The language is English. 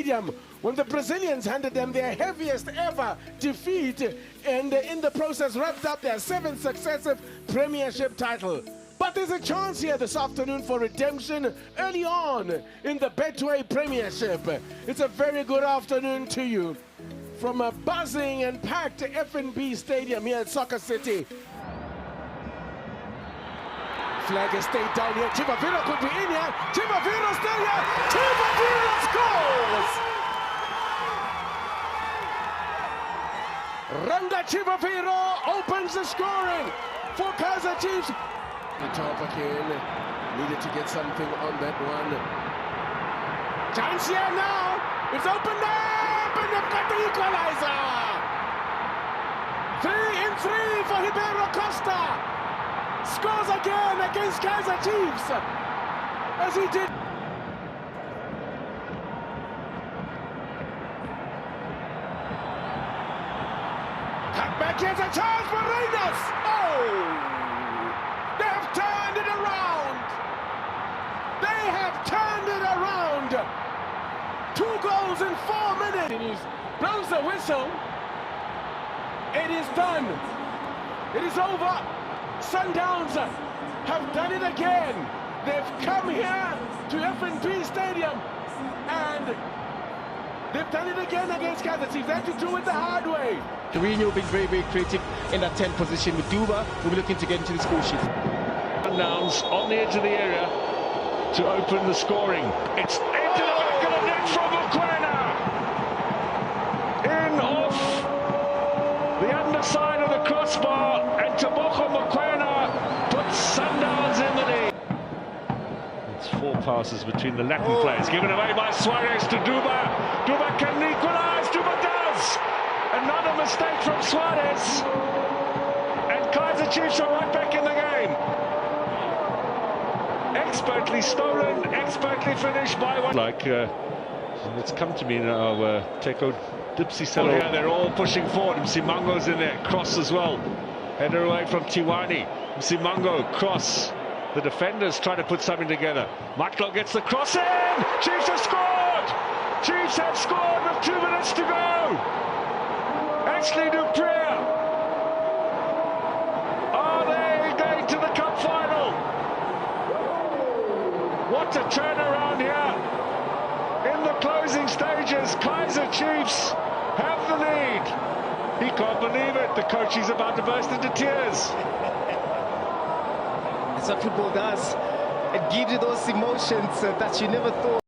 Stadium when the Brazilians handed them their heaviest ever defeat and in the process wrapped up their 7th successive Premiership title. But there's a chance here this afternoon for redemption early on in the BETWAY Premiership. It's a very good afternoon to you from a buzzing and packed FNB Stadium here at Soccer City. Flag is stayed down here. Chivaviro could be in here. Chivaviro still here. Chivaviro scores! Ranga Chivaviro opens the scoring for KaizerChiefs. The top again. Needed to get something on that one. Chance here now. It's opened up and they've got the equalizer. 3-3 for Ribeiro Costa. Scores again against KaizerChiefs, as he did. Cut back, here's a chance for Rangers. Oh! They have turned it around. They have turned it around. 2 goals in 4 minutes. And he blows the whistle. It is done. It is over. Sundowns have done it again. They've come here to FNB Stadium and they've done it again against KaizerChiefs. They had to do it the hard way. Torino being very, very creative in that 10th position with Duba. We'll be looking to get into the score sheet. Sundowns on the edge of the area to open the scoring. It's into the back of the net from Mokoena. In off the underside of the crossbar, and Taboko Mokoena puts Sundowns in the lead. It's 4 passes between the Latin players, given away by Suarez to Duba. Duba can equalize. Duba does. Another mistake from Suarez, and KaizerChiefs are right back in the game. Expertly stolen, expertly finished by one. It's come to me now, Teko Dipsy Selo. Yeah, they're all pushing forward. Msimango's in there, cross as well. Header away from Tiwani. Msimango, cross. The defenders try to put something together. Matlo gets the cross in! Chiefs have scored! Chiefs have scored with 2 minutes to go! Ashley Dupree! Are they going to the cup final? What a turnaround here! In the closing stages, KaizerChiefs have the lead. He can't believe it. The coach is about to burst into tears. That's what football does. It gives you those emotions that you never thought.